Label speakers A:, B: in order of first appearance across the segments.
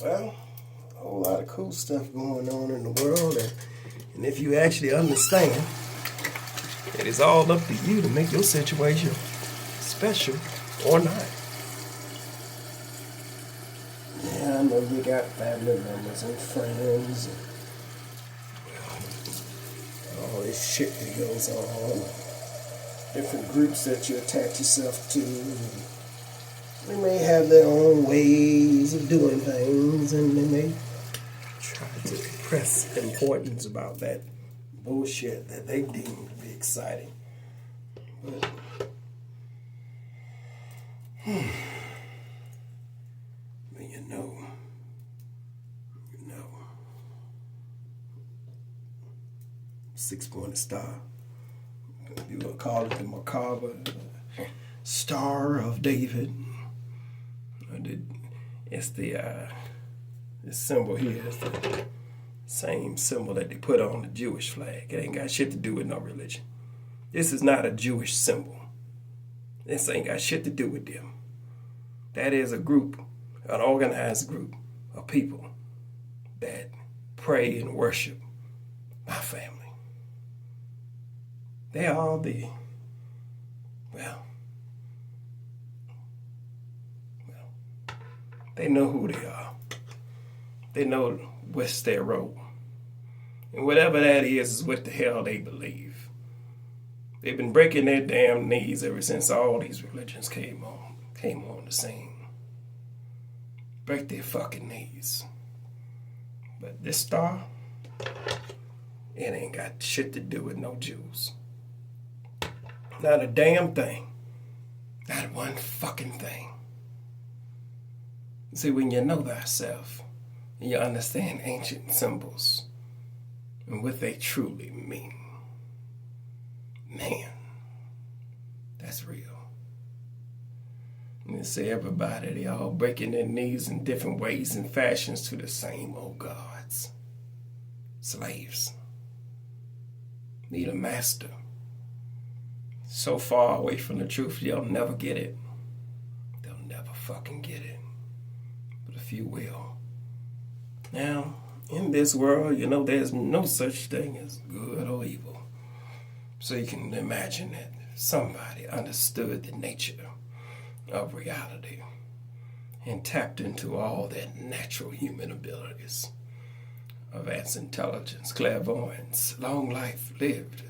A: Well, a whole lot of cool stuff going on in the world, and if you actually understand, it is all up to you to make your situation special or not. Yeah, I know you got family members and friends and all this shit that goes on, different groups that you attach yourself to. They may have their own ways of doing things, and they may try to press importance about that bullshit that they deem to be exciting. But you know, 6-pointed star. You will call it the macabre Star of David. It's the symbol here. It's the same symbol that they put on the Jewish flag. It ain't got shit to do with no religion. This is not a Jewish symbol. This ain't got shit to do with them. That is a group, an organized group of people that pray and worship my family. They are they know who they are. They know what's their role. And whatever that is what the hell they believe. They've been breaking their damn knees ever since all these religions came on the scene. Break their fucking knees. But this star, it ain't got shit to do with no Jews. Not a damn thing. Not one fucking thing. See, when you know thyself, and you understand ancient symbols and what they truly mean, man, that's real. And they say everybody, they all breaking their knees in different ways and fashions to the same old gods. Slaves. Need a master. So far away from the truth, they'll never get it. They'll never fucking get it. But a few will. Now, in this world, there's no such thing as good or evil. So you can imagine that somebody understood the nature of reality and tapped into all their natural human abilities. Advanced intelligence, clairvoyance, long life lived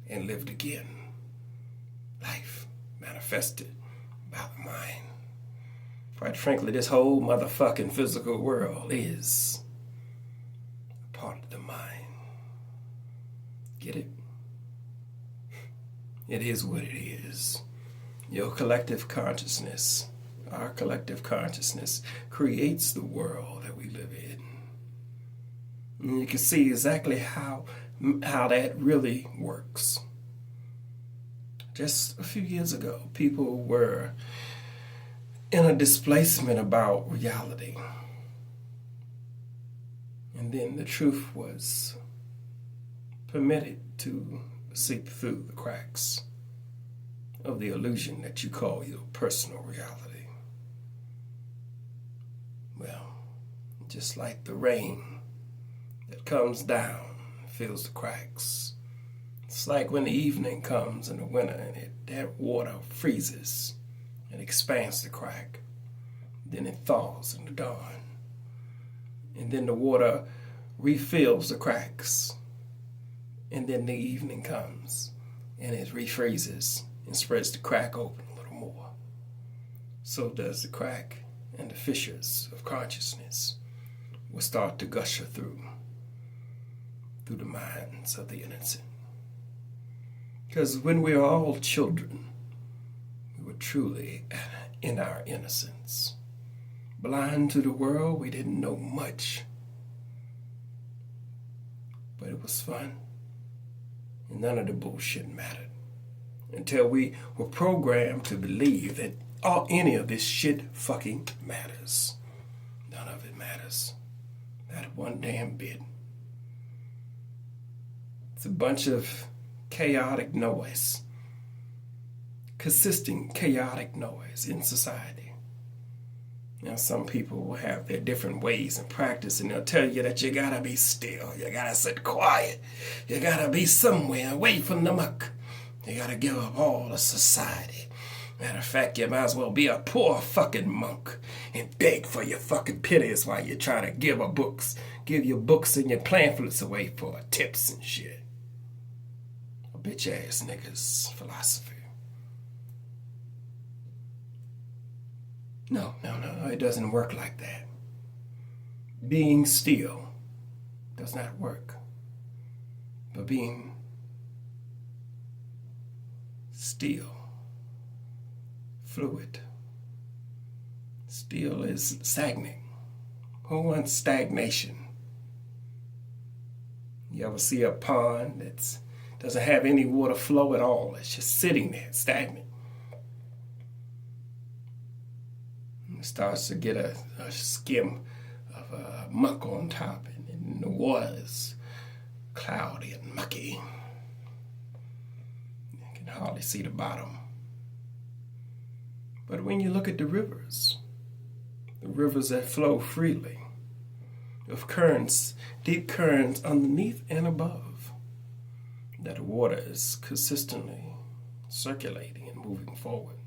A: and lived again. Life manifested by the mind. Quite frankly, this whole motherfucking physical world is a part of the mind. Get it? It is what it is. Your collective consciousness, our collective consciousness, creates the world that we live in. And you can see exactly how that really works. Just a few years ago, people were in a displacement about reality. And then the truth was permitted to seep through the cracks of the illusion that you call your personal reality. Well, just like the rain that comes down and fills the cracks. It's like when the evening comes in the winter and that water freezes and expands the crack. Then it thaws in the dawn. And then the water refills the cracks. And then the evening comes and it refreezes and spreads the crack open a little more. So does the crack and the fissures of consciousness will start to gush through the minds of the innocent. Because when we are all children, we were truly in our innocence. Blind to the world, we didn't know much. But it was fun. And none of the bullshit mattered. Until we were programmed to believe that any of this shit fucking matters. None of it matters. Not one damn bit. It's a bunch of chaotic noise. Consistent chaotic noise in society. Now, some people will have their different ways and practice, and they'll tell you that you gotta be still, you gotta sit quiet, you gotta be somewhere away from the muck, you gotta give up all of society. Matter of fact, you might as well be a poor fucking monk and beg for your fucking pittance while you're trying to give your books and your pamphlets away for tips and shit. A bitch ass nigga's philosophy. No, it doesn't work like that. Being still does not work. But being still, fluid, still is stagnant. Who wants stagnation? You ever see a pond that doesn't have any water flow at all? It's just sitting there, stagnant. It starts to get a skim of muck on top, and the water is cloudy and mucky. You can hardly see the bottom. But when you look at the rivers that flow freely, of currents, deep currents underneath and above, that water is consistently circulating and moving forward.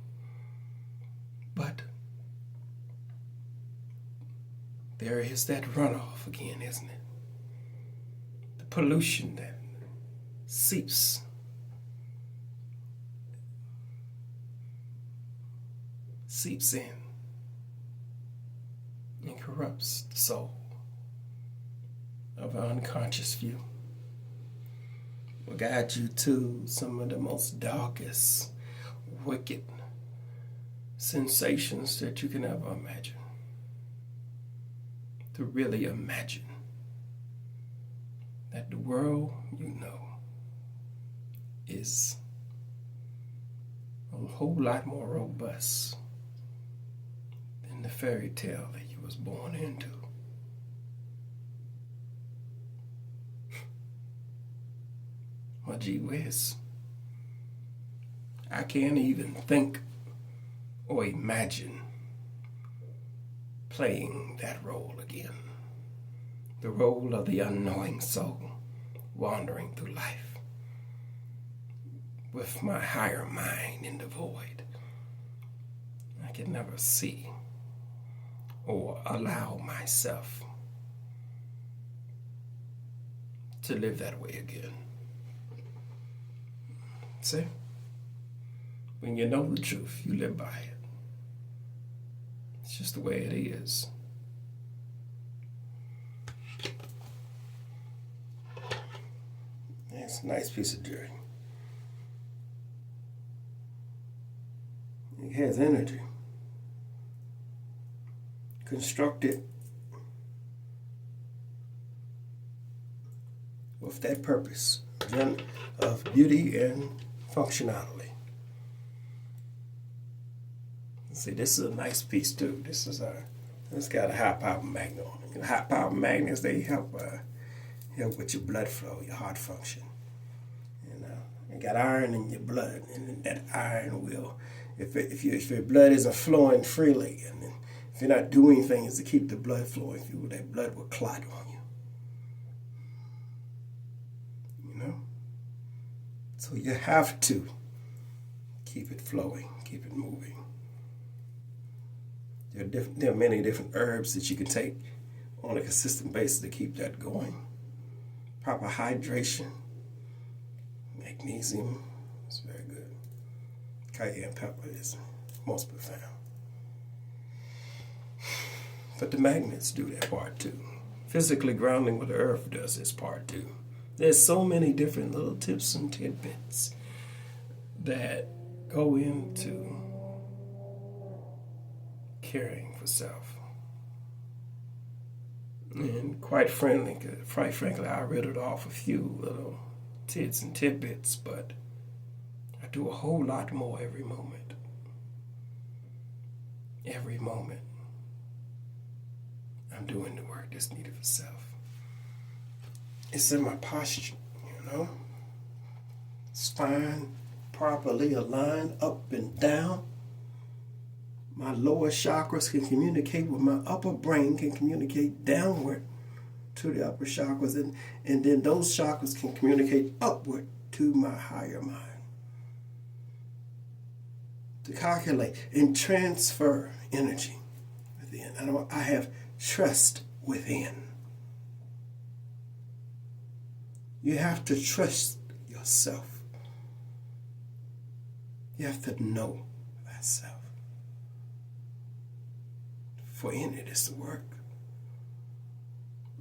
A: But there is that runoff again, isn't it? The pollution that seeps in and corrupts the soul of an unconscious few. Will guide you to some of the most darkest, wicked sensations that you can ever imagine. To really imagine that the world you know is a whole lot more robust than the fairy tale that you was born into. Well, gee whiz, I can't even think or imagine playing that role again. The role of the unknowing soul wandering through life with my higher mind in the void. I can never see or allow myself to live that way again. See? When you know the truth, you live by it. It's just the way it is. It's a nice piece of jewelry. It has energy. Constructed with that purpose of beauty and functionality. See, this is a nice piece too. It's got a high power magnet on it. High power magnets, they help with your blood flow, your heart function. You got iron in your blood, and that iron will, if your blood isn't flowing freely, and if you're not doing things to keep the blood flowing through, that blood will clot on you. So you have to keep it flowing, keep it moving. There are many different herbs that you can take on a consistent basis to keep that going. Proper hydration, magnesium is very good. Cayenne pepper is most profound. But the magnets do their part too. Physically grounding what the earth does its part too. There's so many different little tips and tidbits that go into caring for self. And quite frankly, I riddled off a few little tits and tidbits, but I do a whole lot more every moment. Every moment, I'm doing the work that's needed for self. It's in my posture, Spine properly aligned up and down. My lower chakras can communicate with my upper brain, can communicate downward to the upper chakras, and then those chakras can communicate upward to my higher mind. To calculate and transfer energy within. I have trust within. You have to trust yourself. You have to know thyself. For in it is the work.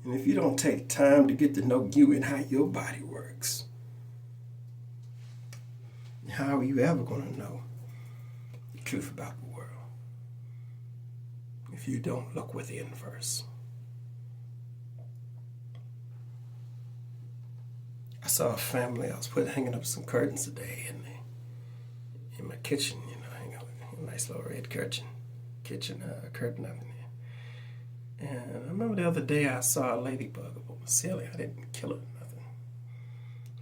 A: And if you don't take time to get to know you and how your body works, how are you ever going to know the truth about the world if you don't look within first? I saw a family. I was hanging up some curtains today in my kitchen. Hang up a nice little red kitchen curtain up in there. And I remember the other day I saw a ladybug up on the ceiling. I didn't kill it or nothing.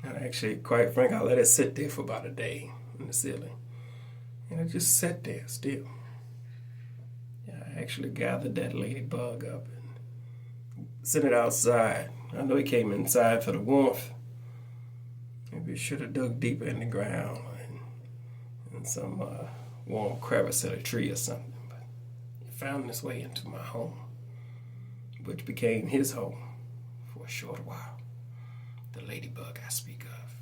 A: And actually, quite frankly, I let it sit there for about a day in the ceiling. And it just sat there still. Yeah, I actually gathered that ladybug up and sent it outside. I know he came inside for the warmth. Maybe it should have dug deeper in the ground and some warm crevice in a tree or something. But he found his way into my home, which became his home for a short while. The ladybug I speak of.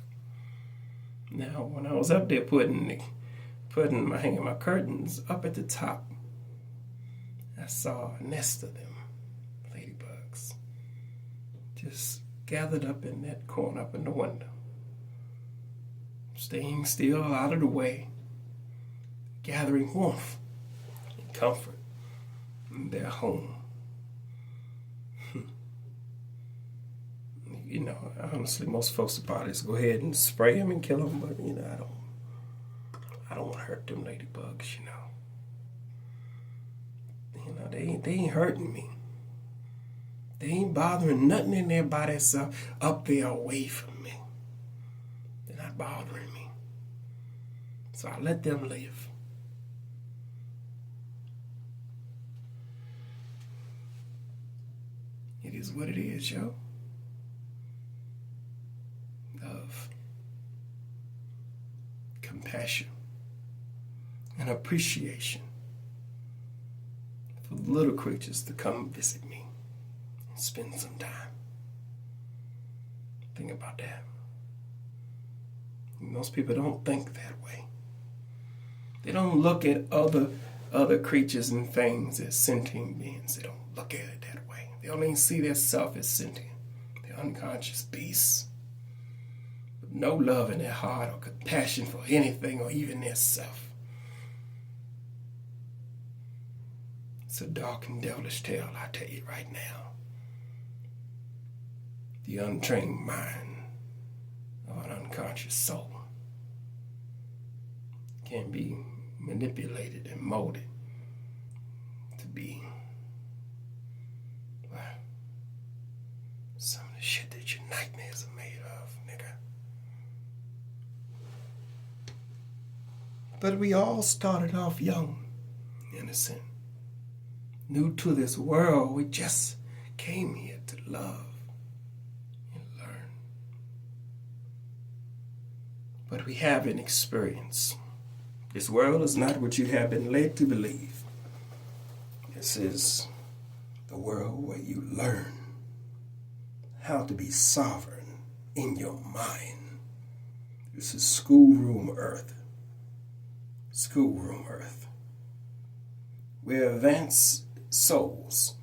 A: Now, when I was up there hanging my curtains up at the top, I saw a nest of them ladybugs just gathered up in that corner up in the window, staying still out of the way, gathering warmth and comfort in their home. Honestly, most folks would probably just go ahead and spray them and kill them, but I don't want to hurt them ladybugs. They ain't hurting me. They ain't bothering nothing in there by themselves up there away from me. They're not bothering me. So I let them live. It is what it is, yo. Of compassion and appreciation for the little creatures to come visit me and spend some time. Think about that. Most people don't think that way. They don't look at other creatures and things as sentient beings. They don't look at it that way. They only see their self as sentient. They're unconscious beasts. No love in their heart or compassion for anything or even their self. It's a dark and devilish tale, I tell you right now. The untrained mind of an unconscious soul can be manipulated and molded to be some of the shit that your nightmares are made of, nigga. But we all started off young, innocent, new to this world. We just came here to love and learn. But we have an experience. This world is not what you have been led to believe. This is the world where you learn how to be sovereign in your mind. This is schoolroom earth. Schoolroom earth, where advanced souls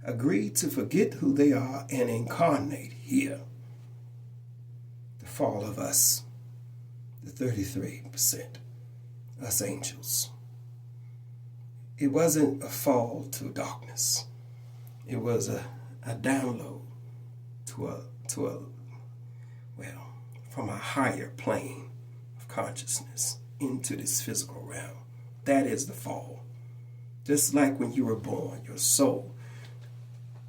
A: agree to forget who they are and incarnate here. The fall of us, the 33%, us angels. It wasn't a fall to darkness. It was a download from a higher plane consciousness into this physical realm. That is the fall. Just like when you were born, your soul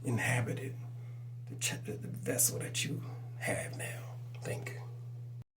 A: inhabited the vessel that you have now. Think.